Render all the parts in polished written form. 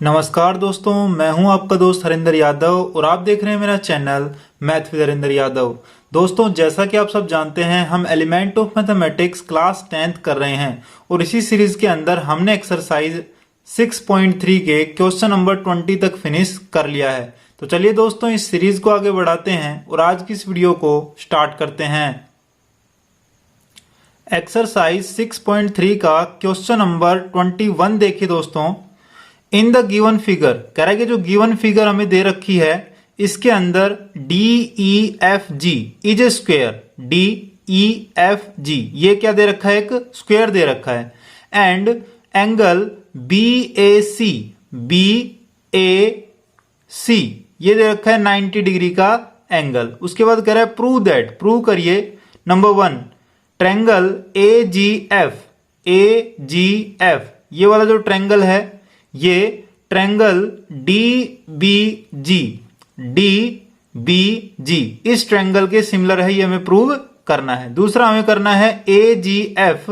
नमस्कार दोस्तों, मैं हूं आपका दोस्त हरिंदर यादव और आप देख रहे हैं मेरा channel math with Harinder Yadav. दोस्तों, जैसा कि आप सब जानते हैं, हम element of mathematics class 10th कर रहे हैं और इसी सीरीज के अंदर हमने एक्सरसाइज 6.3 के क्वेश्चन नंबर 20 तक फिनिश कर लिया है। तो चलिए दोस्तों, इस सीरीज को आगे बढ़ाते हैं और आज की इस वीडियो को स्टार्ट करते हैं। एक्सरसाइज 6.3 का क्वेश्चन नंबर 21 देखिए दोस्तों। इन द गिवन फिगर कह रहा है कि जो गिवन फिगर हमें दे रखी है इसके अंदर DEFG is a square. DEFG ये क्या दे रखा है? एक स्क्वायर दे रखा है। एंड एंगल BAC ये दे रखा है 90 डिग्री का एंगल। उसके बाद कह रहा है प्रूव दैट, प्रूव करिए नंबर 1 ट्रायंगल AGF ये वाला जो ट्रायंगल है ये ट्रायंगल DBG इस ट्रायंगल के सिमिलर है, ये हमें प्रूव करना है। दूसरा हमें करना है AGF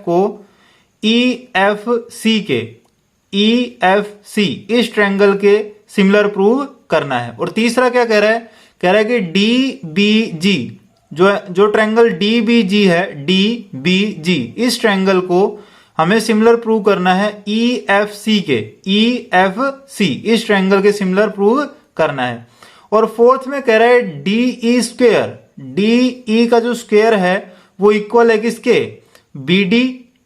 को EFC इस ट्रायंगल के सिमिलर प्रूव करना है। और तीसरा क्या कह रहा है? कह रहा है कि DBG जो ट्रायंगल DBG है, DBG इस ट्रायंगल को हमें सिमिलर प्रूव करना है EFC इस ट्रायंगल के सिमिलर प्रूव करना है। और फोर्थ में कह रहा है DE का जो स्क्वायर है वो इक्वल है किसके? BD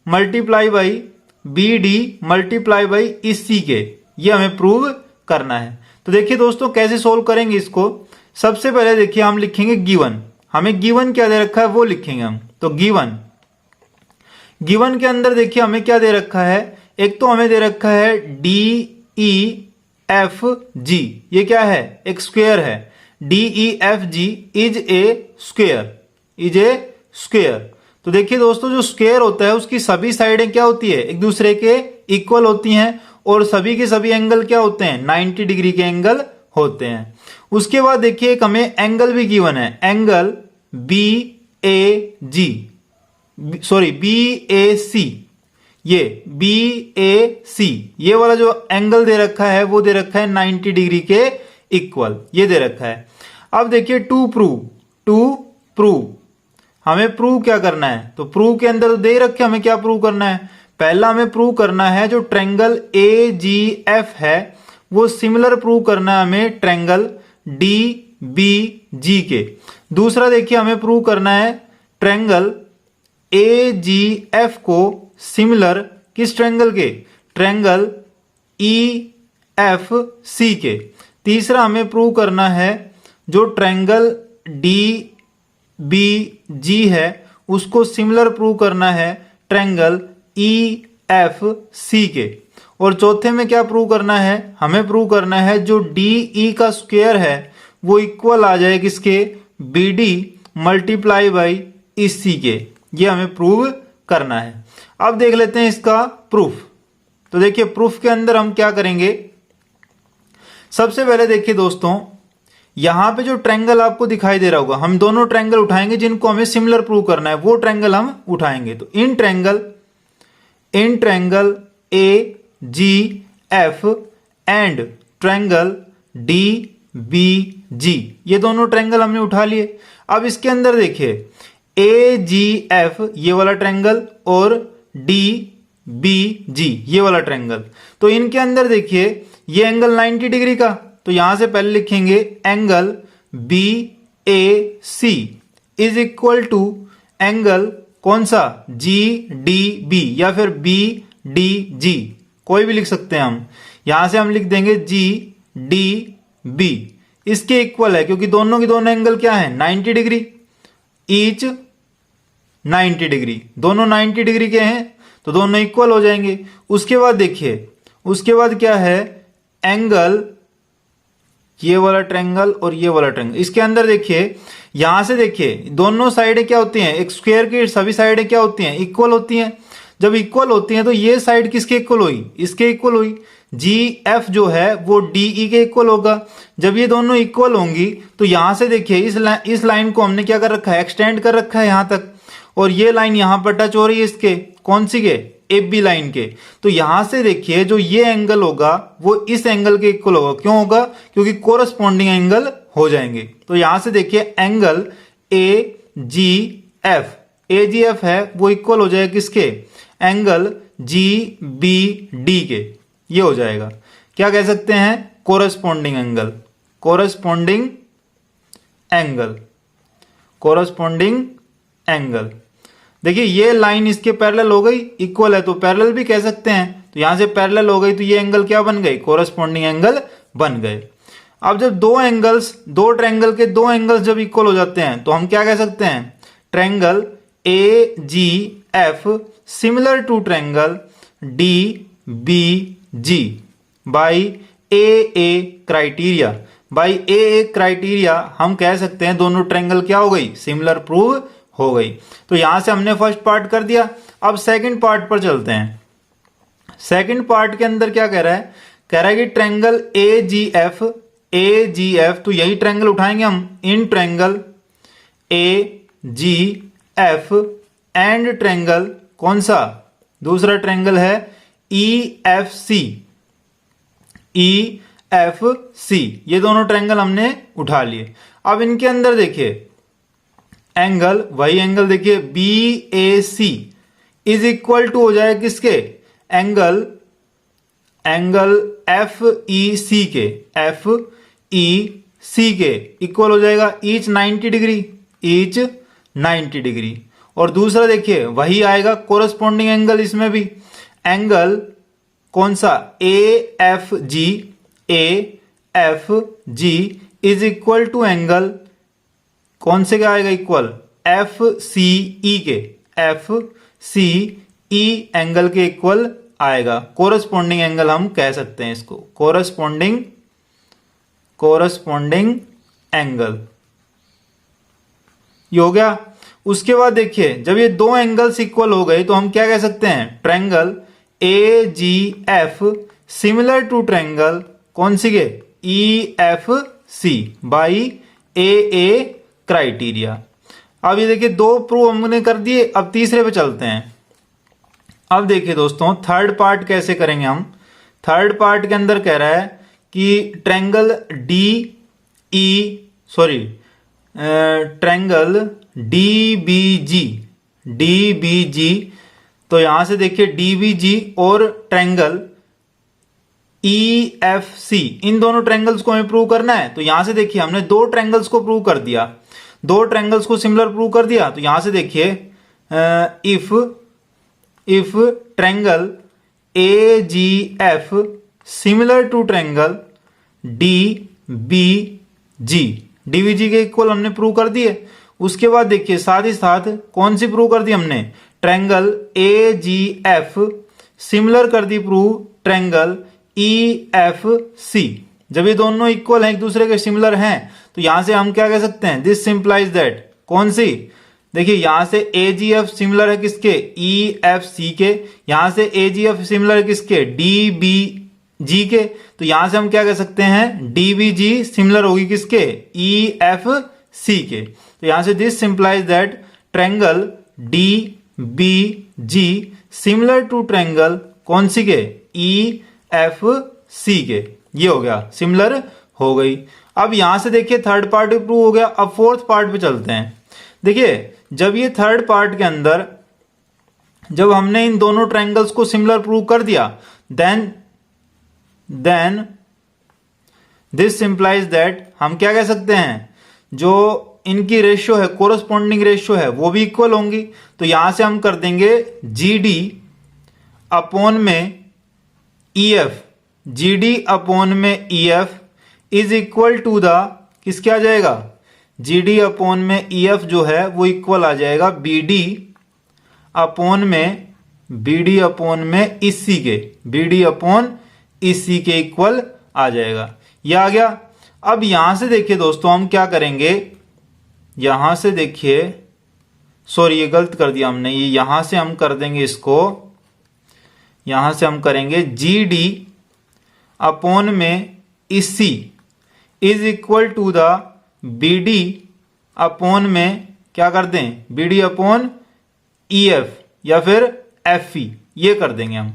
मल्टीप्लाई बाई EC के। ये हमें प्रूव करना है। तो देखिए दोस्तों, कैसे सोल्व करेंगे इसको। सबसे पहले देखिए हम लिखेंगे गिवन। हमें गिवन क्या दे रखा है वो लिखेंगे हम। तो गिवन के अंदर देखिए हमें क्या दे रखा है। एक तो हमें दे रखा है DEFG, ये क्या है? एक स्क्वायर है। DEFG is a square. तो देखिए दोस्तों, जो स्क्वायर होता है उसकी सभी साइडें क्या होती है? एक दूसरे के इक्वल होती हैं और सभी के सभी एंगल क्या होते हैं? 90 डिग्री के एंगल होते हैं। उसके बाद देखिए एक हमें एंगल भी गिवन है, एंगल BAC ये वाला जो एंगल दे रखा है वो दे रखा है 90 डिग्री के इक्वल, ये दे रखा है। अब देखिए टू प्रूव हमें प्रूव क्या करना है। तो प्रूव के अंदर तो दे रखे, हमें क्या प्रूव करना है? पहला हमें प्रूव करना है जो ट्रायंगल AGF है वो सिमिलर प्रूव करना है हमें ट्रायंगल DBG के। दूसरा देखिए हमें प्रूव करना है ट्रायंगल AGF को सिमिलर किस ट्रायंगल के? ट्रायंगल EFC के। तीसरा हमें प्रूव करना है जो ट्रायंगल DBG है उसको सिमिलर प्रूव करना है ट्रायंगल EFC के। और चौथे में क्या प्रूव करना है? हमें प्रूव करना है जो DE का स्क्वायर है वो इक्वल आ जाए किसके? BD मल्टीप्लाई बाई EC के। ये हमें प्रूव करना है। अब देख लेते हैं इसका प्रूफ। तो देखिए प्रूफ के अंदर हम क्या करेंगे। सबसे पहले देखिए दोस्तों, यहां पे जो ट्रायंगल आपको दिखाई दे रहा होगा, हम दोनों ट्रायंगल उठाएंगे जिनको हमें सिमिलर प्रूव करना है, वो ट्रायंगल हम उठाएंगे। तो इन triangle AGF and triangle DBG ये दोनों ट्रायंगल हमने उठा लिए। अब इसके अंदर देखिए AGF ये वाला ट्रायंगल और DBG ये वाला ट्रायंगल, तो इनके अंदर देखिए ये एंगल 90 डिग्री का, तो यहां से पहले लिखेंगे angle BAC is equal to angle कौन सा? GDB या फिर BDG, कोई भी लिख सकते हैं हम। यहां से हम लिख देंगे GDB इसके इक्वल है क्योंकि दोनों के दोनों एंगल क्या है? 90 डिग्री ईच 90 डिग्री, दोनों 90 डिग्री के हैं तो दोनों इक्वल हो जाएंगे। उसके बाद देखिए, उसके बाद क्या है? एंगल ये वाला ट्रायंगल और ये वाला ट्रायंगल, इसके अंदर देखिए यहां से देखिए दोनों साइडें क्या होती हैं? एक स्क्वायर की सभी साइडें क्या होती हैं? इक्वल होती हैं। जब इक्वल होती हैं तो ये साइड किसके इक्वल हुई? इसके इक्वल हुई। GF जो है वो DE के इक्वल होगा। जब ये दोनों इक्वल होंगी तो यहां से देखिए इस लाइन को हमने क्या कर रखा है? एक्सटेंड कर रखा है यहां तक, और ये लाइन यहां पर टच हो रही है इसके, कौन सी के? ए बी लाइन के, तो यहां से देखिए जो ये एंगल होगा वो इस एंगल के इक्वल होगा। क्यों होगा? क्योंकि कोरस्पॉन्डिंग एंगल हो जाएंगे। तो यहां से देखिए एंगल ए जी एफ है वो इक्वल हो जाएगा किसके? एंगल जी बी डी के। ये हो जाएगा, क्या कह सकते हैं? Corresponding angle. Corresponding angle, corresponding angle. देखिए ये लाइन इसके पैरेलल हो गई, इक्वल है तो पैरेलल भी कह सकते हैं। तो यहां से पैरेलल हो गई तो ये एंगल क्या बन गए? कोरस्पॉन्डिंग एंगल बन गए। अब जब दो ट्रायंगल के दो एंगल्स जब इक्वल हो जाते हैं तो हम क्या कह सकते हैं? Triangle A G F similar to triangle D B G by a criteria. By a criteria हम कह सकते हैं दोनों ट्रायंगल क्या हो गई? सिमिलर प्रूव हो गई। तो यहां से हमने फर्स्ट पार्ट कर दिया। अब सेकंड पार्ट पर चलते हैं। सेकंड पार्ट के अंदर क्या कह रहा है? कह रहा है कि ट्रायंगल ए जी एफ, तो यही ट्रायंगल उठाएंगे हम इन triangle A G F and triangle कौन सा? दूसरा ट्रायंगल है ई एफ सी। ये दोनों ट्रायंगल हमने उठा लिए। अब इनके अंदर देखिए एंगल, वही एंगल देखिए B A C is equal to हो जाएगा किसके? एंगल एफ ई सी के इक्वल हो जाएगा ईच 90 डिग्री। और दूसरा देखिए वही आएगा कोरस्पॉन्डिंग एंगल, इसमें भी एंगल कौन सा? A F G is equal to angle कौन से क्या आएगा? Equal F C E angle के इक्वल आएगा। कोरस्पॉन्डिंग एंगल हम कह सकते हैं इसको, कोरस्पॉन्डिंग एंगल। ये हो गया। उसके बाद देखिए जब ये दो एंगल्स इक्वल हो गए तो हम क्या कह सकते हैं? Triangle A G F similar to triangle कौन सी के? E F C by a criteria. अब ये देखिए दो प्रूव हमने कर दिए। अब तीसरे पे चलते हैं। अब देखिए दोस्तों थर्ड पार्ट कैसे करेंगे हम? थर्ड पार्ट के अंदर कह रहा है कि ट्रायंगल ट्रायंगल डी बी जी। तो यहां से देखिए डी बी जी और ट्रायंगल ई एफ सी, इन दोनों ट्रायंगल्स को हमें प्रूव करना है। तो यहां से देखिए हमने दो ट्रायंगल्स को प्रूव कर दिया, दो ट्रायंगल्स को सिमिलर प्रूव कर दिया। तो यहां से देखिए if triangle A G F similar to triangle D B G के इक्वल हमने प्रूव कर दिए। उसके बाद देखिए साथ ही साथ कौन सी प्रूव कर दी हमने? Triangle A G F similar कर दी prove triangle E F C. जब ये दोनों इक्वल हैं, एक दूसरे के सिमिलर हैं, तो यहां से हम क्या कह सकते हैं? This implies that. कौन सी? देखिए यहां से ए जी एफ सिमिलर है किसके? ई एफ सी के। यहां से ए जी एफ सिमिलर है किसके? डी बी जी के। तो यहां से हम क्या कह सकते हैं? डी बी जी सिमिलर होगी किसके? ई एफ सी के। तो यहां से this implies that triangle D B G similar to triangle कौन सी के? ई एफ सी के। ये हो गया, सिमिलर हो गई। अब यहां से देखिए थर्ड पार्ट भी प्रूव हो गया। अब फोर्थ पार्ट पे चलते हैं। देखिए जब ये थर्ड पार्ट के अंदर जब हमने इन दोनों ट्रायंगल्स को सिमिलर प्रूव कर दिया, देन दिस सिंप्लाइज दैट हम क्या कह सकते हैं? जो इनकी रेशियो है, कोरस्पॉन्डिंग रेशियो है, वो भी इक्वल होंगी। तो यहां से हम कर देंगे जी डी अपॉन में E F, G D upon में E F is equal to the किसके आ जाएगा? जी डी अपॉन में ई एफ जो है वो इक्वल आ जाएगा बी डी अपॉन में इसी के, बी डी अपॉन इसी के इक्वल आ जाएगा। ये आ गया। अब यहां से देखिए दोस्तों हम क्या करेंगे? यहां से देखिए, सॉरी ये गलत कर दिया हमने, ये यहां से हम कर देंगे इसको, यहां से हम करेंगे जी डी अपॉन में इसी is equal to the B D upon में क्या कर दें? B D upon E F या फिर एफ ई, ये कर देंगे हम,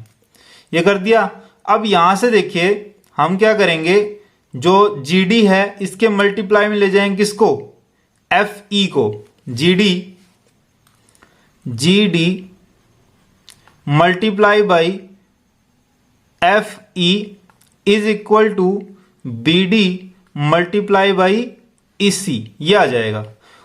ये कर दिया। अब यहां से देखिए हम क्या करेंगे, जो GD है इसके मल्टीप्लाई में ले जाएंगे किसको, FE को। GD multiply by FE is equal to BD multiply by EC, ये आ जाएगा।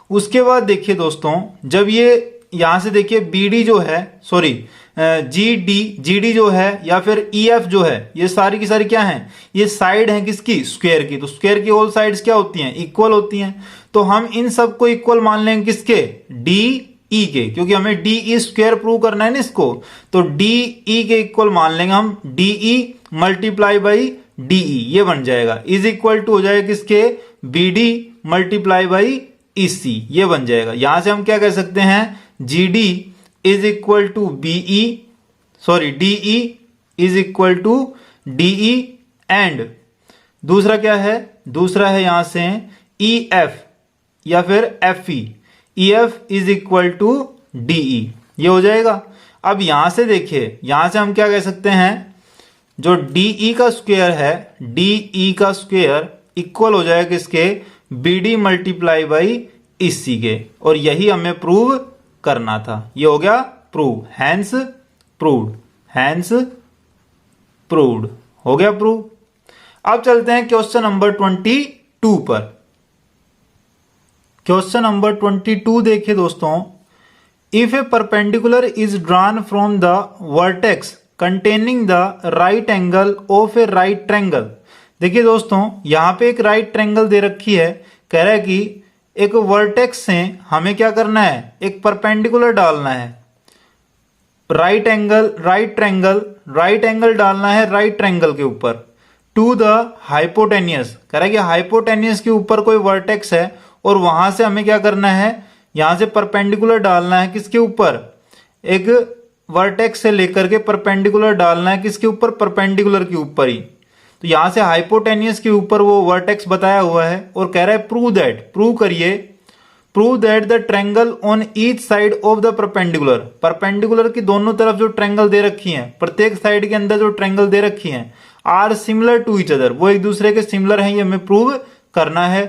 उसके बाद देखिए दोस्तों, जब ये यहां से देखिए BD जो है, सॉरी GD जो है या फिर EF जो है, ये सारी की सारी क्या है, ये साइड है किसकी, स्क्वायर की। तो स्क्वायर की ऑल साइड्स क्या होती हैं, इक्वल होती हैं। तो हम इन सबको इक्वल मान लेंगे किसके, DE के, क्योंकि हमें DE स्क्वायर प्रूव करना है ना इसको। तो DE के इक्वल मान लेंगे हम, DE मल्टीप्लाई बाई DE, ये बन जाएगा, इज इक्वल टू हो जाएगा किसके, BD मल्टीप्लाई बाई EC, ये बन जाएगा। यहां से हम क्या कह सकते हैं, GD is equal to DE is equal to DE and दूसरा क्या है, दूसरा है यहां से EF या फिर FE, EF is equal to DE, ये हो जाएगा। अब यहां से देखिए, यहां से हम क्या कह सकते हैं, जो DE का स्क्वायर है, DE का स्क्वायर इक्वल हो जाएगा किसके, BD मल्टीप्लाई बाई EC के, और यही हमें प्रूव करना था। ये हो गया प्रूव, हैंस प्रूव्ड, हो गया प्रूव। अब चलते हैं क्वेश्चन नंबर 22 पर। क्वेश्चन नंबर 22 देखिए दोस्तों, if A perpendicular is drawn from the vertex containing the right angle of A right triangle. देखिए दोस्तों, यहां पे एक राइट ट्रायंगल दे रखी है, कह रहा है कि एक वर्टेक्स से हमें क्या करना है, एक परपेंडिकुलर डालना है, राइट एंगल डालना है राइट ट्रायंगल के ऊपर, टू द हाइपोटेनियस, कह रहा है कि हाइपोटेनियस के ऊपर कोई वर्टेक्स है और वहां से हमें क्या करना है, यहां से परपेंडिकुलर डालना है किसके ऊपर, एक वर्टेक्स से लेकर के परपेंडिकुलर डालना है किसके ऊपर, परपेंडिकुलर के ऊपर ही। तो यहां से हाइपोटेनियस के ऊपर वो वर्टेक्स बताया हुआ है और कह रहा है prove that the triangle on each side of the perpendicular की दोनों तरफ जो ट्रायंगल दे रखी हैं, प्रत्येक साइड के अंदर जो ट्रायंगल दे रखी हैं, are similar to each other, वो एक दूसरे के सिमिलर हैं, ये हमें प्रूव करना है।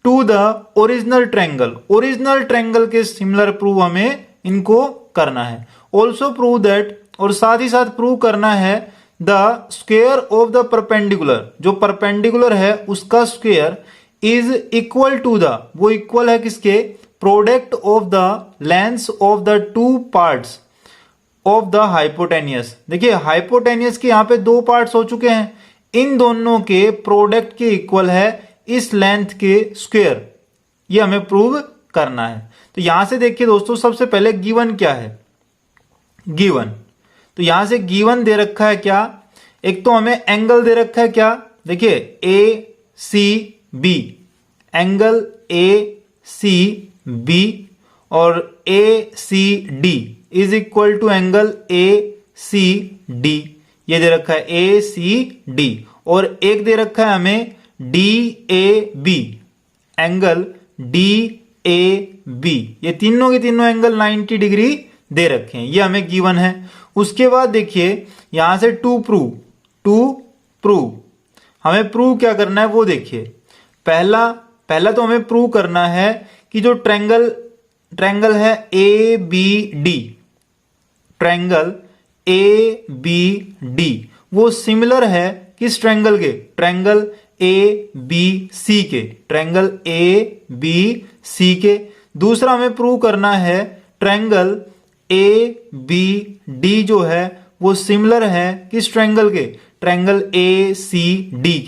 टू द ओरिजिनल ट्रायंगल के सिमिलर प्रूव हमें इनको करना है। ऑल्सो प्रूव दैट, और साथ ही साथ प्रूव करना है, the square of the perpendicular, जो परपेंडिकुलर है उसका square is equal to the, वो इक्वल है किसके, product of the lengths of the two parts of the hypotenuse. देखिए हाइपोटेनियस के यहां पे दो पार्ट्स हो चुके हैं, इन दोनों के प्रोडक्ट के इक्वल है इस लेंथ के स्क्वायर, ये हमें प्रूव करना है। तो यहां से देखिए दोस्तों, सबसे पहले गिवन क्या है, तो यहां से गिवन दे रखा है क्या, एक तो हमें एंगल दे रखा है क्या, देखिए ACB, एंगल ACB और ACD is equal to angle ACD, ये दे रखा है ACD, और एक दे रखा है हमें DAB, एंगल DAB, ये तीनों के तीनों एंगल 90 डिग्री दे रखे हैं, ये हमें गिवन है। उसके बाद देखिए यहां से टू प्रूव हमें प्रूव क्या करना है, वो देखिए पहला तो हमें प्रूव करना है कि जो ट्रायंगल है ABD, ट्रायंगल ABD वो सिमिलर है किस ट्रायंगल के, ट्रायंगल ABC के, ट्रायंगल ABC के। दूसरा हमें प्रूव करना है ट्रायंगल ABD जो है वो सिमिलर है किस ट्रायंगल के, ट्रायंगल ACD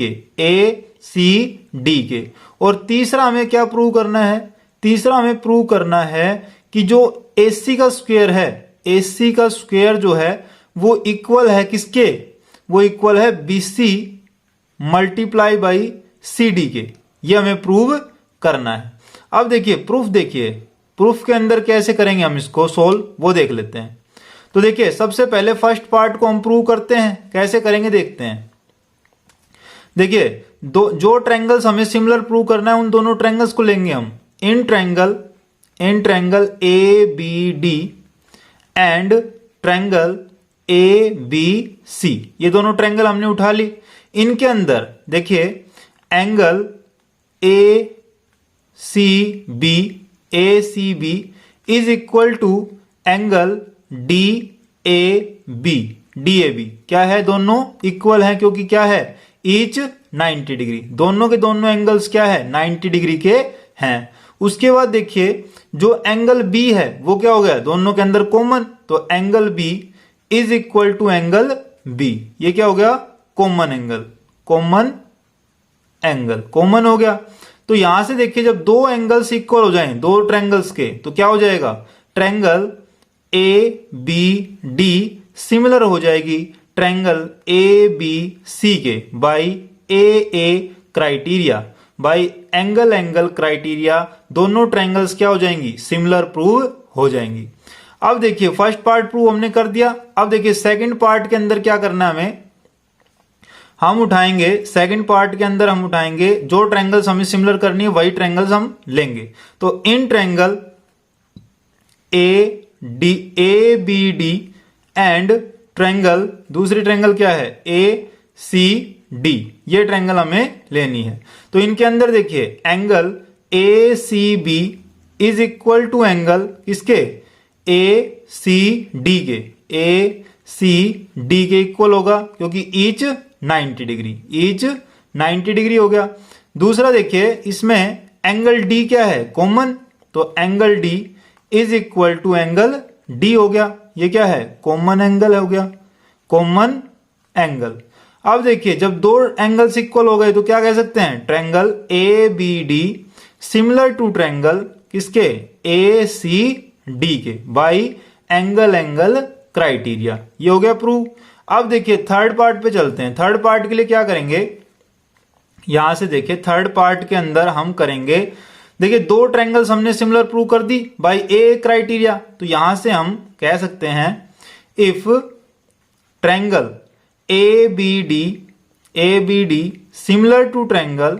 के। और तीसरा हमें क्या प्रूव करना है, तीसरा हमें प्रूव करना है कि जो AC का स्क्वायर है, AC का स्क्वायर जो है वो इक्वल है किसके, वो इक्वल है BC मल्टीप्लाई बाई CD के, ये हमें प्रूव करना है। अब देखिए प्रूफ के अंदर कैसे करेंगे हम इसको सोल्व, वो देख लेते हैं। तो देखिए सबसे पहले फर्स्ट पार्ट को हम प्रूव करते हैं, कैसे करेंगे देखते हैं। देखिए जो ट्रायंगल्स हमें सिमिलर प्रूव करना है उन दोनों ट्रायंगल्स को लेंगे हम, इन triangle ABD and triangle A B C, ये दोनों ट्रायंगल हमने उठा ली। इनके अंदर देखिए angle A C B is equal to angle D A B. क्या है, दोनों इक्वल है, क्योंकि क्या है, ईच 90 डिग्री, दोनों के दोनों एंगल्स क्या है, 90 डिग्री के हैं। उसके बाद देखिए जो एंगल बी है वो क्या हो गया, दोनों के अंदर कॉमन, तो angle B is equal to angle B, ये क्या हो गया, कॉमन एंगल, कॉमन हो गया। तो यहां से देखिए जब दो एंगल्स इक्वल हो जाएं, दो ट्रायंगल्स के, तो क्या हो जाएगा, triangle A B D similar हो जाएगी ट्रायंगल ए बी सी के by a criteria, by angle criteria, दोनों ट्रायंगल्स क्या हो जाएंगी, सिमिलर प्रूव हो जाएंगी। अब देखिए फर्स्ट पार्ट प्रूव हमने कर दिया। अब देखिए सेकंड पार्ट के अंदर क्या करना है हमें, हम उठाएंगे सेकंड पार्ट के अंदर, हम उठाएंगे जो ट्रायंगल्स हमें सिमिलर करनी है वही ट्रायंगल्स हम लेंगे। तो इन triangle A B D and triangle, दूसरी ट्रायंगल क्या है, ए सी डी, ये ट्रायंगल हमें लेनी है। तो इनके अंदर देखिए angle A C B is equal to angle इसके ए सी डी के, ए सी डी के इक्वल होगा, क्योंकि ईच 90 डिग्री हो गया। दूसरा देखिए इसमें एंगल डी क्या है, कॉमन, तो angle D is equal to angle D हो गया, ये क्या है, कॉमन एंगल हो गया, कॉमन एंगल। अब देखिए जब दो एंगल्स इक्वल हो गए तो क्या कह सकते हैं, triangle A B D similar to triangle किसके, ए सी डी के बाई एंगल क्राइटेरिया, ये हो गया प्रूव। अब देखिए थर्ड पार्ट पे चलते हैं। थर्ड पार्ट के लिए क्या करेंगे, यहां से देखिए थर्ड पार्ट के अंदर हम करेंगे, देखिए दो ट्रायंगल्स हमने सिमिलर प्रूव कर दी बाय ए क्राइटेरिया, तो यहां से हम कह सकते हैं if triangle A B D similar to triangle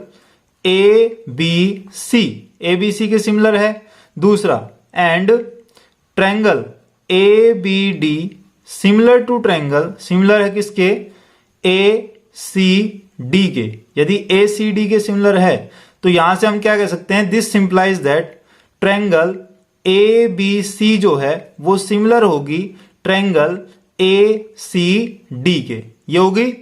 A B C के सिमिलर है। दूसरा and triangle A B D similar to triangle, similar है किसके, ए सी डी के, यदि ए सी डी के सिमिलर है तो यहां से हम क्या कह सकते हैं, this implies that triangle A B C जो है वो सिमिलर होगी ट्रायंगल ए सी डी के, ये होगी।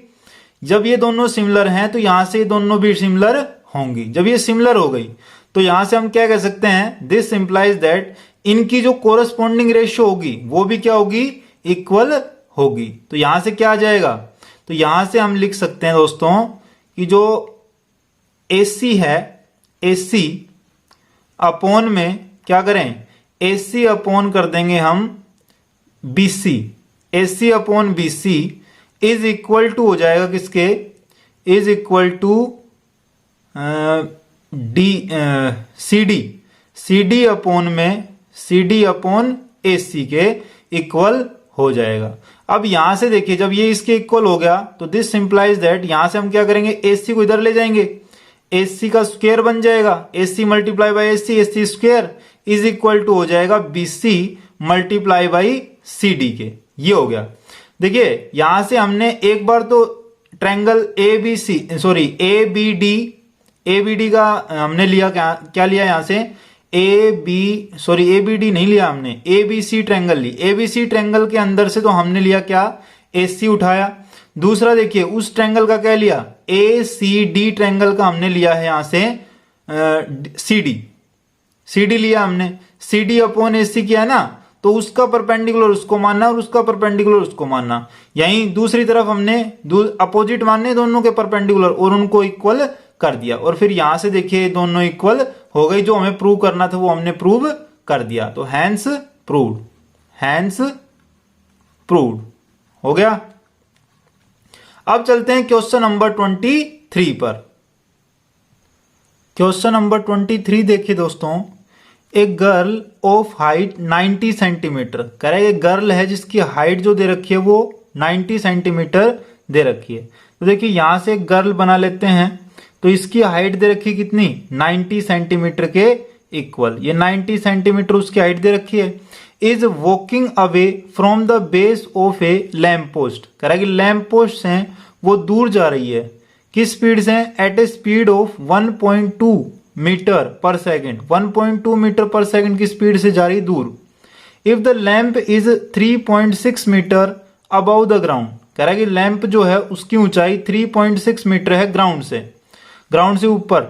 जब ये दोनों सिमिलर हैं तो यहां से ये दोनों भी सिमिलर होंगी। जब ये सिमिलर हो गई तो यहां से हम क्या कह सकते हैं, दिस सिंप्लाइज दैट इनकी जो कोरस्पॉन्डिंग रेशियो होगी वो भी क्या होगी, इक्वल होगी। तो यहां से क्या आ जाएगा, तो यहां से हम लिख सकते हैं दोस्तों कि जो AC है, AC अपॉन में क्या करें, AC अपॉन कर देंगे हम BC, AC upon BC is equal to हो जाएगा किसके, is equal to CD upon में CD अपॉन AC के इक्वल हो जाएगा। अब यहां से देखिए जब ये इसके इक्वल हो गया तो दिस सिंप्लाइज दैट यहां से हम क्या करेंगे, AC को इधर ले जाएंगे, AC का स्क्वायर बन जाएगा, AC multiply by AC square is equal to हो जाएगा BC मल्टीप्लाई बाई CD के, ये हो गया। देखिए यहां से हमने एक बार तो ट्रायंगल ABD का हमने लिया, क्या लिया यहां से, ABD नहीं लिया हमने, ABC ट्रायंगल ली। ABC ट्रायंगल के अंदर से तो हमने लिया क्या, AC उठाया। दूसरा देखिए उस ट्रायंगल का क्या लिया, ACD ट्रायंगल का हमने लिया है यहां से CD लिया हमने, CD अपॉन AC किया ना, तो उसका परपेंडिकुलर उसको मानना और उसका परपेंडिकुलर उसको मानना। यहीं दूसरी तरफ हमने अपोजिट मानने दोनों के परपेंडिकुलर और उनको इक्वल कर दिया, और फिर यहां से देखिए दोनों इक्वल हो गई। जो हमें प्रूव करना था वो हमने प्रूव कर दिया, तो हैंस प्रूव्ड हो गया। अब चलते हैं क्वेश्चन नंबर 23 पर। क्वेश्चन नंबर 23 देखिए दोस्तों, एक गर्ल ऑफ हाइट 90 सेंटीमीटर, कह रहा है गर्ल है जिसकी हाइट जो दे रखी है वो 90 सेंटीमीटर दे रखी है। तो देखिए यहां से एक गर्ल बना लेते हैं, तो इसकी हाइट दे रखी कितनी, 90 सेंटीमीटर के इक्वल, ये 90 सेंटीमीटर उसकी हाइट दे रखी है। Is walking away from the base of A lamp post. कह रहा है कि लैम्प पोस्ट से वो दूर जा रही है, किस स्पीड से? At a speed of 1.2 metre per second. 1.2 metre per second की स्पीड से जा रही दूर। If the lamp is 3.6 metre above the ground. कह रहा है कि लैंप जो है उसकी ऊंचाई 3.6 मीटर है ग्राउंड से ऊपर।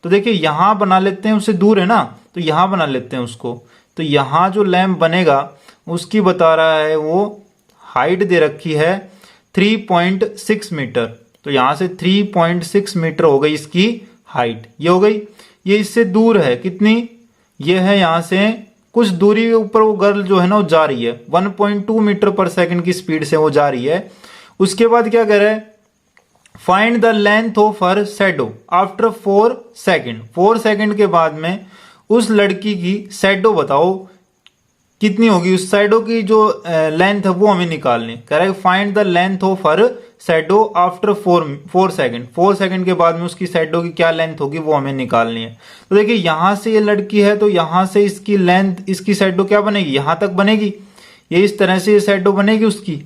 तो देखिए यहां बना लेते हैं, उससे दूर है ना, तो यहां बना लेते हैं उसको। तो यहां जो लैंप बनेगा उसकी बता रहा है वो हाइट दे रखी है 3.6 मीटर। तो यहां से 3.6 मीटर हो गई इसकी हाइट, ये हो गई। ये इससे दूर है कितनी? ये है यहां से कुछ दूरी के ऊपर वो गर्ल जो है ना वो जा रही है, 1.2 मीटर पर सेकंड की स्पीड से वो जा रही है। उसके बाद क्या कह रहा है? Find the length of her shadow after 4 second. 4 second के बाद में उस लड़की की शैडो बताओ कितनी होगी। उस शैडो की जो लेंथ है वो हमें निकालनी। कह रहा है find the length of her shadow after 4 second. 4 second के बाद में उसकी शैडो की क्या लेंथ होगी वो हमें निकालनी है। तो देखिए यहां से ये लड़की है तो यहां से इसकी लेंथ, इसकी शैडो क्या बनेगी? यहां तक बनेगी। ये इस तरह से ये शैडो बनेगी उसकी,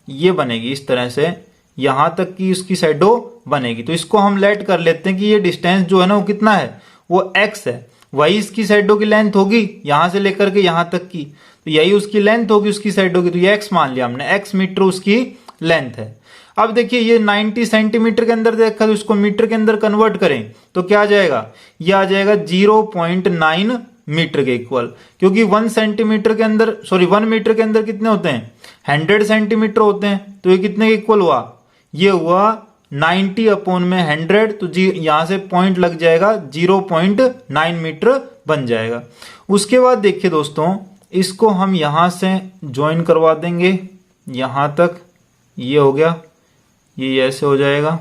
ये बनेगी इस तरह से, यहां तक की उसकी शैडो बनेगी। तो इसको हम लेट कर लेते हैं कि ये डिस्टेंस जो है ना वो कितना है? वो x है। वही इसकी शैडो की लेंथ होगी यहां से लेकर के यहां तक की, तो यही उसकी लेंथ होगी उसकी शैडो की। तो ये x मान लिया हमने, x मीटर उसकी लेंथ है। अब देखिए ये 90 सेंटीमीटर के अंदर देखा, तो इसको मीटर के अंदर कन्वर्ट करें तो क्या आ जाएगा? ये आ जाएगा 0.9 मीटर के इक्वल। क्योंकि 1 सेंटीमीटर के अंदर, सॉरी 1 मीटर के अंदर कितने होते हैं? 100 सेंटीमीटर होते हैं। तो ये कितने के इक्वल हुआ? ये हुआ 90/100। तो जी यहां से पॉइंट लग जाएगा, 0.9 मीटर बन जाएगा। उसके बाद देखिए दोस्तों, इसको हम यहां से ज्वाइन करवा देंगे यहां तक, ये हो गया, ये ऐसे हो जाएगा,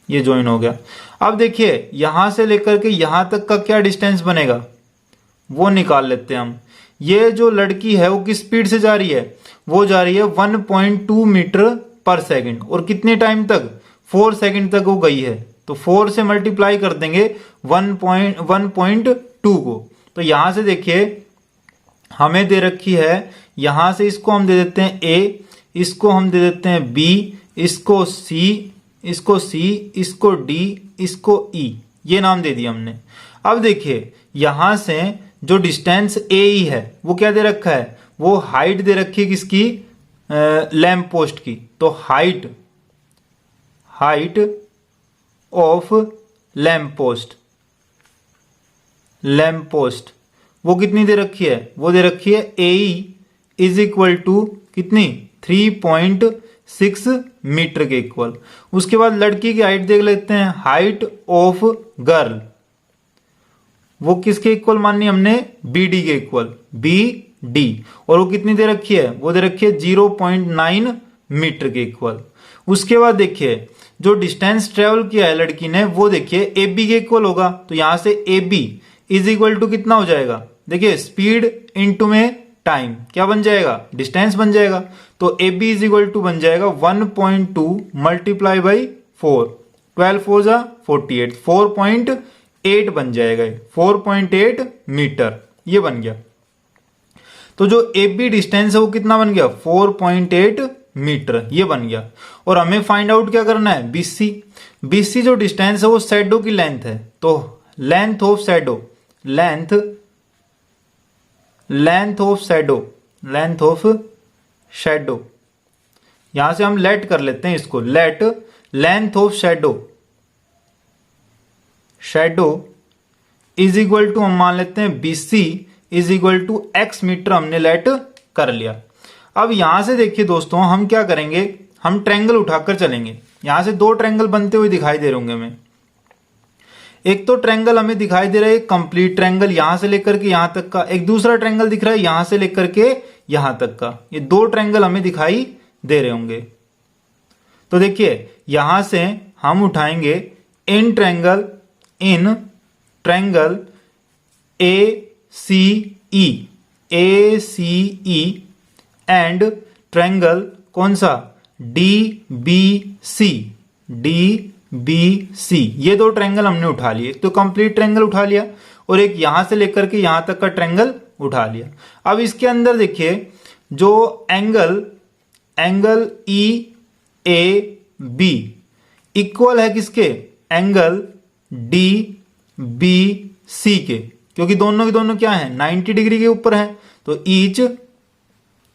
ये ज्वाइन हो गया। अब देखिए यहां से लेकर के यहां तक का क्या डिस्टेंस बनेगा वो निकाल लेते हैं हम। ये जो लड़की है वो किस स्पीड से जा रही है? वो जा रही है 1.2 मीटर पर सेकंड। और कितने टाइम तक? 4 सेकंड तक वो गई है। तो 4 से मल्टीप्लाई कर देंगे 1.2 को। तो यहां से देखिए हमें दे रखी है, यहां से इसको हम दे देते हैं A, इसको हम दे देते हैं B, इसको C, इसको C, इसको D, इसको E, ये नाम दे दिया हमने। अब देखिए यहां से जो डिस्टेंस AE है वो क्या दे रखा है? वो हाइट दे रखी है किसकी? लैंप पोस्ट की। तो हाइट ऑफ लैंप पोस्ट वो कितनी दे रखी है? वो दे रखी है AE इज इक्वल टू कितनी? 3.6 मीटर के इक्वल। उसके बाद लड़की की हाइट देख लेते हैं। हाइट ऑफ गर्ल वो किसके इक्वल माननी हमने? BD के इक्वल, BD। और वो कितनी दे रखी है? वो दे रखी है 0.9 मीटर के इक्वल। उसके बाद देखिए जो डिस्टेंस ट्रेवल किया है लड़की ने वो देखिए AB के इक्वल होगा। तो यहां से AB इज इक्वल टू कितना हो जाएगा? देखिए स्पीड इनटू में टाइम क्या बन जाएगा? डिस्टेंस बन जाएगा। तो AB इज इक्वल टू बन जाएगा 1.2 मल्टीप्लाई बाई 4, 12 4 जा 48, 4.8 बन जाएगा। 4.8 मीटर ये बन गया। तो जो AB डिस्टेंस है वो कितना बन गया? 4.8 मीटर ये बन गया। और हमें फाइंड आउट क्या करना है? BC जो डिस्टेंस है वो शैडो की लेंथ है। तो length of shadow, length of shadow, यहां से हम लेट कर लेते हैं इसको। Let length of shadow is equal to हम मान लेते हैं BC is equal to x metre हमने लेट कर लिया। अब यहां से देखिए दोस्तों हम क्या करेंगे? हम ट्रायंगल उठाकर चलेंगे। यहां से 2 ट्रायंगल बनते हुए दिखाई दे रहे होंगे हमें। एक तो ट्रायंगल हमें दिखाई दे रहा है कंप्लीट ट्रायंगल यहां से लेकर के यहां तक का, एक दूसरा ट्रायंगल दिख रहा है यहां से लेकर के यहां तक का। ये 2 ट्रायंगल हमें दिखाई दे रहे होंगे। तो देखिए यहां से हम उठाएंगे in triangle ACE and triangle कौन सा? DBC। ये 2 ट्रायंगल हमने उठा लिए। एक तो कंप्लीट ट्रायंगल उठा लिया और एक यहां से लेकर के यहां तक का ट्रायंगल उठा लिया। अब इसके अंदर देखिए जो angle E A B equal है किसके, एंगल डी बी सी के, क्योंकि दोनों के दोनों क्या है 90 डिग्री के ऊपर है, तो ईच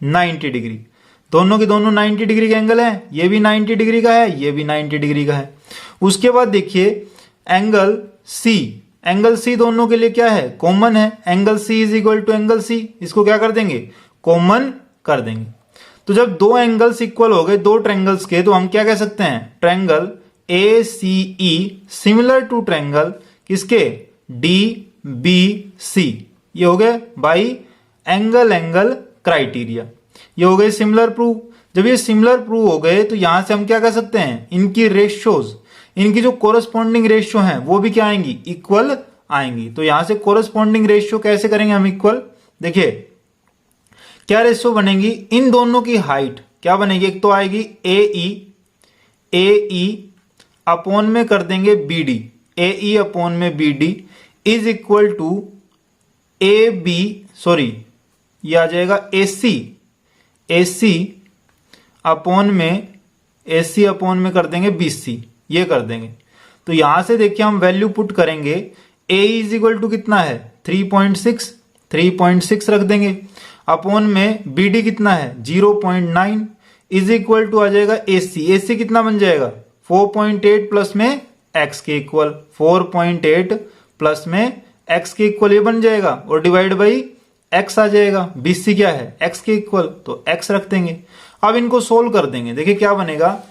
90 डिग्री, दोनों के दोनों 90 डिग्री का एंगल है, ये भी 90 डिग्री का है, ये भी 90 डिग्री का है। उसके बाद देखिए एंगल सी दोनों के लिए क्या है, कॉमन है, angle C is equal to angle C, इसको क्या कर देंगे, कॉमन कर देंगे। तो जब दो एंगल्स इक्वल हो गए दो ट्रायंगल्स के, तो हम क्या कह सकते हैं, triangle A C E similar to triangle किसके, डी बी सी, ये हो गए बाई एंगल क्राइटेरिया, ये हो गए सिमिलर प्रूव। जब ये सिमिलर प्रूव हो गए तो यहां से हम क्या कर सकते हैं, इनकी रेशियोज, इनकी जो कोरस्पॉन्डिंग रेशियो हैं वो भी क्या आएंगी, इक्वल आएंगी। तो यहां से कोरस्पॉन्डिंग रेशियो कैसे करेंगे हम इक्वल, देखिए क्या रेशियो बनेगी, इन दोनों की हाइट क्या बनेगी, एक तो आएगी ए ई अपॉन में कर देंगे B D, A E upon में B D is equal to A B, sorry ये आ जाएगा ए सी अपॉन में कर देंगे बी सी, ये कर देंगे। तो यहां से देखिए हम वैल्यू पुट करेंगे, ए इज इक्वल टू कितना है 3.6 रख देंगे, अपॉन में बी डी कितना है 0.9 इज इक्वल टू आ जाएगा ए सी कितना बन जाएगा 4.8 प्लस में एक्स के इक्वल, 4.8 प्लस में एक्स के इक्वल ये बन जाएगा, और डिवाइड बाई एक्स आ जाएगा, बीसी क्या है एक्स के इक्वल, तो एक्स रख देंगे। अब इनको सोल्व कर देंगे, देखिए क्या बनेगा,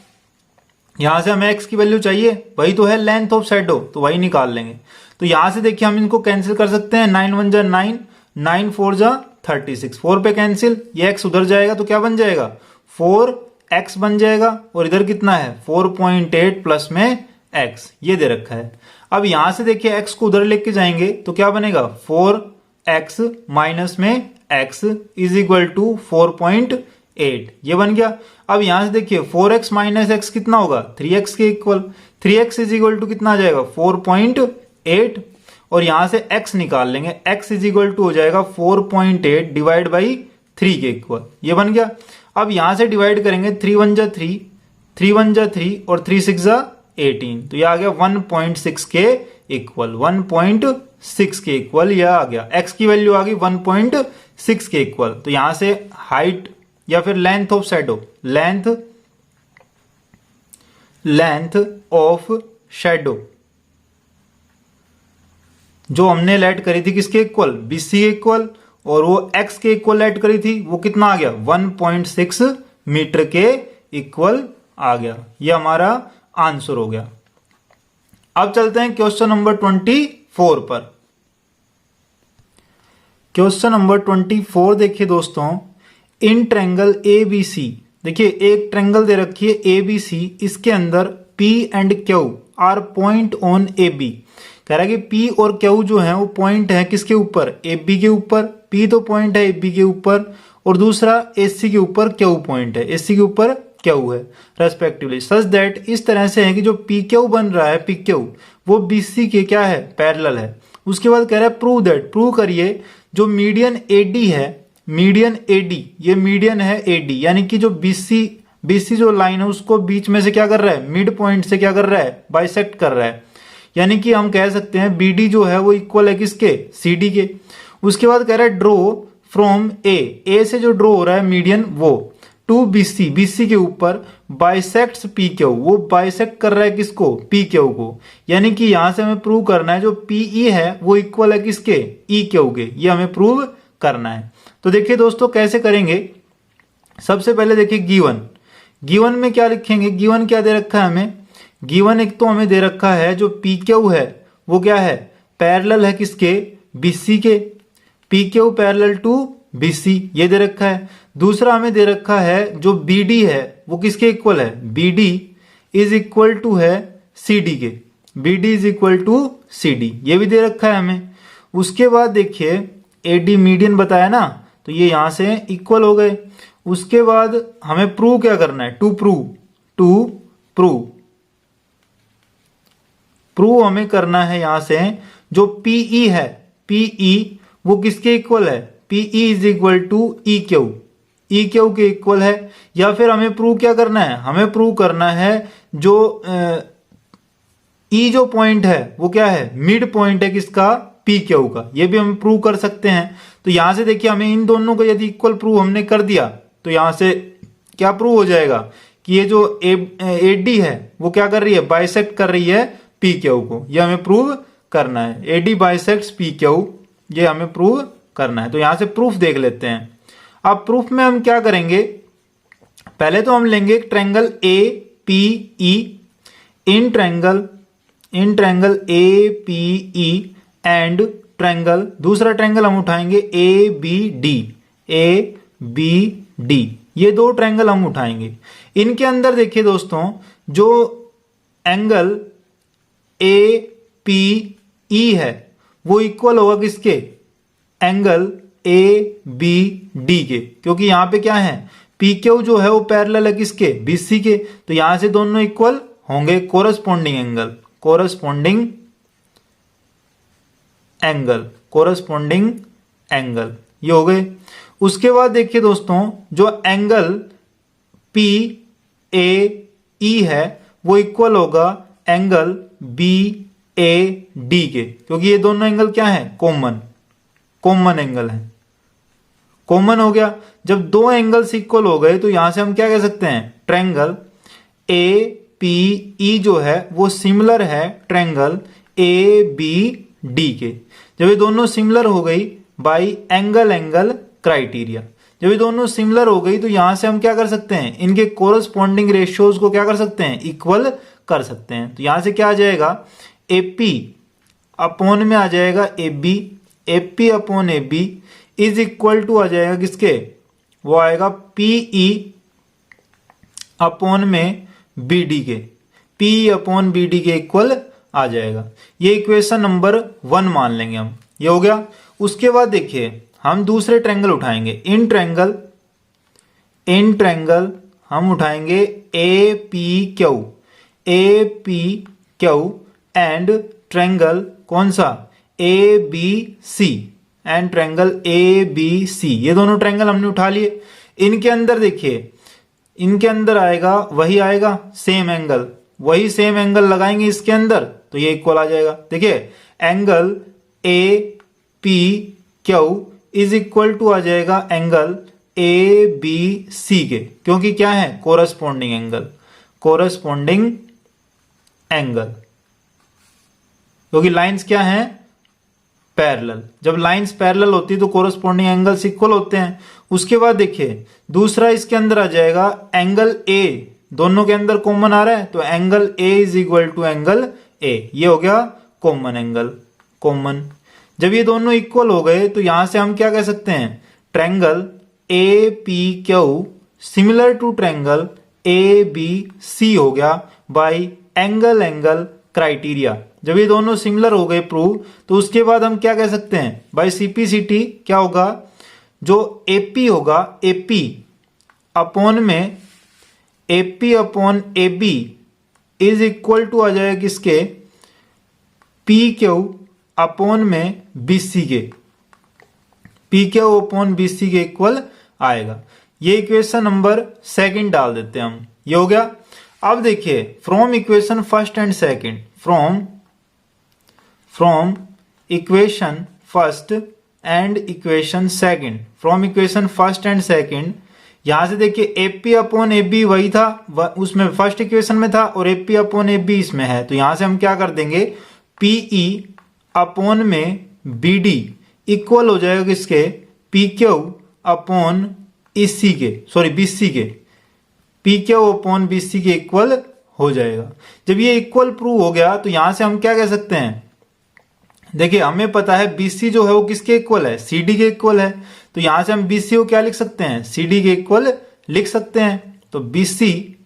यहां से हमें एक्स की वैल्यू चाहिए, वही तो है लेंथ ऑफ शैडो, तो वही निकाल लेंगे। तो यहां से देखिए हम इनको कैंसिल कर सकते हैं, 9 1 जा 9, 9 4 जा 36, 4 पे कैंसिल, ये एक्स उधर जाएगा तो क्या बन जाएगा 4x बन जाएगा, और इधर कितना है 4.8 प्लस में x, ये दे रखा है। अब यहां से देखिए x को उधर लेके जाएंगे तो क्या बनेगा 4x माइनस में x इज इक्वल टू 4.8, ये बन गया। अब यहां से देखिए 4x माइनस एक्स कितना होगा 3x के equal, 3x is equal to कितना आ जाएगा 4.8, और यहां से x निकाल लेंगे, x इज इक्वल टू हो जाएगा 4.8 डिवाइड बाई 3 के इक्वल, ये बन गया। अब यहां से डिवाइड करेंगे 3 1 जा 3, 3 1 जा 3 और 3 6 जा 18, तो ये आ गया 1.6 के इक्वल, 1.6 के इक्वल यह आ गया, x की वैल्यू आ गई 1.6 के इक्वल। तो यहां से हाइट या फिर length of shadow, length of shadow जो हमने लेट करी थी किसके इक्वल, बीसी के इक्वल, और वो x के इक्वल लेट करी थी वो कितना आ गया 1.6 मीटर के इक्वल आ गया, ये हमारा आंसर हो गया। अब चलते हैं क्वेश्चन नंबर 24 पर। क्वेश्चन नंबर 24 देखिए दोस्तों, इन ट्रायंगल ए बी सी, देखिए एक ट्रायंगल दे रखी है ए बी सी, इसके अंदर P and Q are point on A B, कह रहा है कि P और Q जो है वो पॉइंट है किसके ऊपर, ए बी के ऊपर, P तो पॉइंट है ए बी के ऊपर, और दूसरा AC के ऊपर Q पॉइंट है, AC के ऊपर Q है रेस्पेक्टिवली, सच दैट इस तरह से है कि जो PQ बन रहा है PQ वो BC के क्या है पैरेलल है। उसके बाद कह रहा है प्रूव दैट, प्रूव करिए जो मीडियन AD है, मीडियन AD, ये मीडियन है AD, यानी कि जो BC जो लाइन है उसको बीच में से क्या कर रहा है, मिड पॉइंट से क्या कर रहा है, बाइसेक्ट कर रहा है, यानी कि हम कह सकते हैं BD जो है वो इक्वल है किसके, CD के। उसके बाद कह रहा है ड्रॉ फ्रॉम A से जो ड्रॉ हो रहा है मीडियन वो टू BC के ऊपर बाइसेक्ट्स PQ, वो बाइसेक्ट कर रहा है किसको, PQ को, यानी कि यहां से हमें प्रूव करना है जो PE है वो इक्वल है किसके, EQ के, ये हमें प्रूव करना है। तो देखिए दोस्तों कैसे करेंगे, सबसे पहले देखिए गिवन में क्या लिखेंगे, गिवन क्या दे रखा है हमें, गिवन एक तो हमें दे रखा है जो PQ है वो क्या है पैरेलल है किसके, BC के, PQ पैरेलल टू BC ये दे रखा है। दूसरा हमें दे रखा है जो BD है वो किसके इक्वल है, BD इज इक्वल टू है CD के, BD is equal to CD, ये भी दे रखा है हमें। उसके बाद देखिए AD मीडियन बताया ना, तो ये यहां से इक्वल हो गए। उसके बाद हमें प्रूव क्या करना है, टू प्रूव हमें करना है यहां से जो PE है, PE वो किसके इक्वल है, P E is equal to E Q, E Q के इक्वल है। या फिर हमें प्रूव क्या करना है, हमें प्रूव करना है जो ई जो पॉइंट है वो क्या है, मिड पॉइंट है किसका, पी क्यू का। ये भी हम प्रूव कर सकते हैं। तो यहां से देखिए हमें इन दोनों को यदि इक्वल प्रूव हमने कर दिया तो यहां से क्या प्रूव हो जाएगा कि ये जो ए डी है वो क्या कर रही है, बाइसेक्ट कर रही है पी क्यू को। ये हमें प्रूव करना है, A D bisects P Q, ये हमें प्रूव करना है। तो यहां से प्रूफ देख लेते हैं। अब प्रूफ में हम क्या करेंगे, पहले तो हम लेंगे एक triangle A P E, in triangle A P E and triangle, दूसरा ट्रायंगल हम उठाएंगे ए बी डी, ये दो ट्रायंगल हम उठाएंगे। इनके अंदर देखिए दोस्तों, जो एंगल ए पी ई है वो इक्वल होगा किसके, एंगल ए बी डी के, क्योंकि यहां पे क्या है, पी क्यू जो है वो पैरेलल है किसके, बीसी के। तो यहां से दोनों इक्वल होंगे, कोरस्पॉन्डिंग एंगल ये हो गए। उसके बाद देखिए दोस्तों, जो एंगल पी ए ई है वो इक्वल होगा एंगल बी ए डी के, क्योंकि ये दोनों एंगल क्या है, कॉमन एंगल है, कॉमन हो गया। जब दो एंगल्स इक्वल हो गए तो यहां से हम क्या कह सकते हैं, ट्रायंगल ए पी ई जो है वो सिमिलर है ट्रायंगल ए बी डी के। जब ये दोनों सिमिलर हो गई बाई एंगल क्राइटेरिया, जब ये दोनों सिमिलर हो गई तो यहां से हम क्या कर सकते हैं, इनके कोरस्पॉन्डिंग रेशियोज को क्या कर सकते हैं, इक्वल कर सकते हैं। तो यहां से क्या आ जाएगा, एपी अपॉन में आ जाएगा A B, AP upon A B is equal to आ जाएगा किसके, वो आएगा पीई अपॉन में बी डी के, पी अपॉन बी डी के इक्वल आ जाएगा। ये इक्वेशन नंबर 1 मान लेंगे हम, ये हो गया। उसके बाद देखिए हम दूसरे ट्रायंगल उठाएंगे, इन ट्रायंगल हम उठाएंगे A P Q and triangle कौन सा, A B C and triangle A B C, ये दोनों ट्रायंगल हमने उठा लिए। इनके अंदर देखिए, इनके अंदर आएगा वही आएगा सेम एंगल, वही सेम एंगल लगाएंगे इसके अंदर तो ये इक्वल आ जाएगा। देखिए angle A P Q is equal to आ जाएगा एंगल ए बी सी के, क्योंकि क्या है, कोरस्पॉन्डिंग एंगल, क्योंकि लाइंस क्या है, पैरेलल। जब लाइंस पैरेलल होती है तो कोरस्पॉन्डिंग एंगल्स इक्वल होते हैं। उसके बाद देखिए दूसरा इसके अंदर आ जाएगा एंगल ए, दोनों के अंदर कॉमन आ रहा है तो angle A is equal to angle A, ये हो गया कॉमन एंगल, कॉमन। जब ये दोनों इक्वल हो गए तो यहां से हम क्या कह सकते हैं, triangle A P Q similar to triangle A B C हो गया बाई एंगल क्राइटेरिया। जब ये दोनों सिमिलर हो गए प्रूव, तो उसके बाद हम क्या कह सकते हैं, बाई सीपीसीटी क्या होगा, जो एपी होगा, एपी अपॉन में AP upon A B is equal to आ जाएगा किसके, पी क्यू अपॉन में बीसी के, पी क्यू अपॉन बीसी के इक्वल आएगा। ये इक्वेशन नंबर 2 डाल देते हैं हम, ये हो गया। अब देखिए from equation first and second, from equation first and equation second, from equation first and second, यहां से देखिए एपी अपॉन ए बी वही था, उसमें फर्स्ट इक्वेशन में था, और एपी अपॉन ए बी इसमें है। तो यहां से हम क्या कर देंगे, पीई अपॉन में बी डी इक्वल हो जाएगा किसके, पी क्यू अपॉन इसी के, सॉरी बीसी के, पी क्यू अपॉन बीसी के इक्वल हो जाएगा। जब ये इक्वल प्रूव हो गया तो यहां से हम क्या कह सकते हैं, देखिए हमें पता है बीसी जो है वो किसके इक्वल है, सीडी के इक्वल है। तो यहां से हम बीसी को क्या लिख सकते हैं, सीडी के इक्वल लिख सकते हैं। तो BC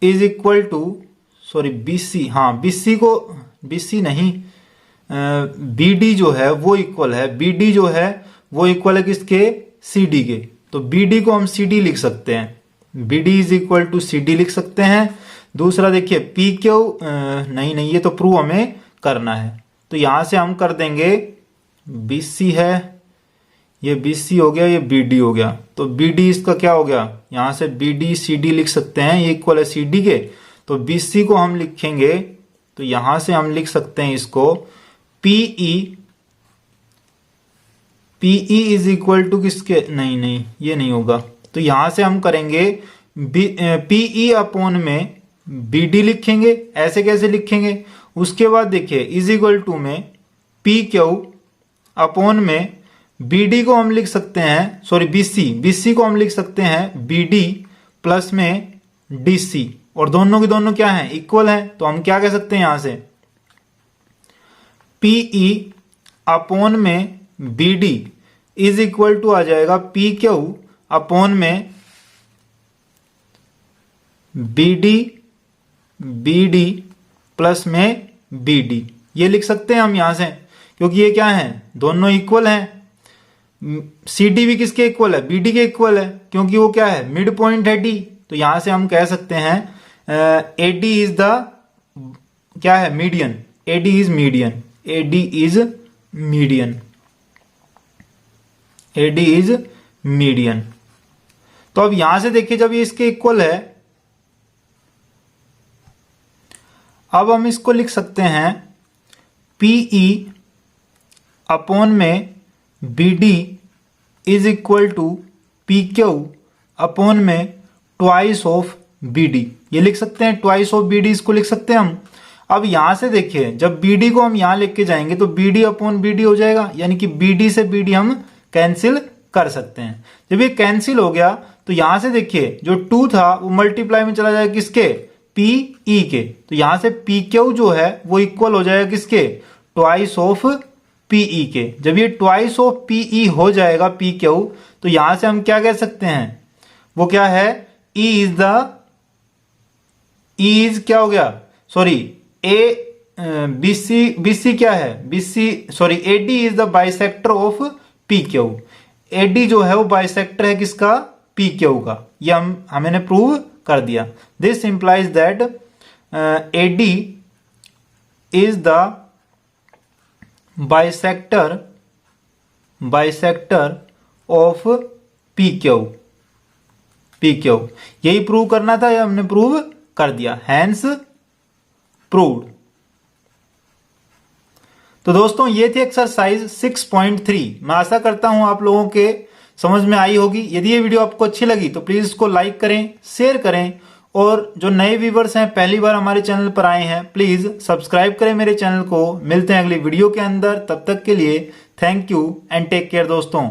is equal to, sorry BC, हाँ बीसी को, बीसी नहीं, बीडी जो है वो इक्वल है, बीडी जो है वो इक्वल है किसके, सीडी के। तो बीडी को हम सीडी लिख सकते हैं, BD is equal to CD लिख सकते हैं। दूसरा देखिए पी क्यू, नहीं ये तो प्रूव हमें करना है, तो यहां से हम कर देंगे बीसी है, ये BC हो गया, ये BD हो गया। तो BD इसका क्या हो गया, यहां से BD CD लिख सकते हैं, ये इक्वल है CD के। तो BC को हम लिखेंगे तो यहां से हम लिख सकते हैं इसको PE इज इक्वल टू किसके, नहीं ये नहीं होगा। तो यहां से हम करेंगे PE अपॉन में BD लिखेंगे। ऐसे कैसे लिखेंगे, उसके बाद देखिए इज इक्वल टू में PQ अपॉन में BD को हम लिख सकते हैं, सॉरी BC को हम लिख सकते हैं BD प्लस में DC, और दोनों के दोनों क्या हैं, इक्वल हैं। तो हम क्या कह सकते हैं यहां से PE अपॉन में BD इज इक्वल टू आ जाएगा PQ अपॉन में BD प्लस में BD, ये लिख सकते हैं हम यहां से, क्योंकि ये क्या है, दोनों इक्वल हैं। CD भी किसके इक्वल है, BD के इक्वल है, क्योंकि वो क्या है, मिड पॉइंट है D। तो यहां से हम कह सकते हैं AD इज द क्या है, median. AD is median, AD is median, AD is median. तो अब यहां से देखिए जब ये इसके इक्वल है, अब हम इसको लिख सकते हैं PE अपॉन में BD is equal to PQ upon में ट्वाइस ऑफ BD, ये लिख सकते हैं, ट्वाइस ऑफ BD इसको लिख सकते हैं हम। अब यहां से देखिए जब BD को हम यहां लेके जाएंगे तो BD अपॉन BD हो जाएगा, यानी कि BD से BD हम कैंसिल कर सकते हैं। जब ये कैंसिल हो गया तो यहां से देखिए जो 2 था वो मल्टीप्लाई में चला जाएगा किसके, PE के। तो यहां से PQ जो है वो इक्वल हो जाएगा किसके, ट्वाइस ऑफ PE के। जब ये ट्वाइस ऑफ PE हो जाएगा PQ, तो यहां से हम क्या कह सकते हैं, वो क्या है, E इज क्या हो गया, सॉरी BC क्या है, AD is the bisector of PQ। AD जो है वो बाइसेक्टर है किसका, PQ का। ये हमने प्रूव कर दिया। This implies that AD is the bisector of PQ। यही प्रूव करना था, ये हमने प्रूव कर दिया, हैंस प्रूव्ड। तो दोस्तों ये थी एक्सरसाइज 6.3। मैं आशा करता हूं आप लोगों के समझ में आई होगी। यदि ये वीडियो आपको अच्छी लगी तो प्लीज इसको लाइक करें, शेयर करें, और जो नए व्यूवर्स हैं, पहली बार हमारे चैनल पर आए हैं, प्लीज सब्सक्राइब करें मेरे चैनल को। मिलते हैं अगली वीडियो के अंदर, तब तक के लिए thank you and take care दोस्तों।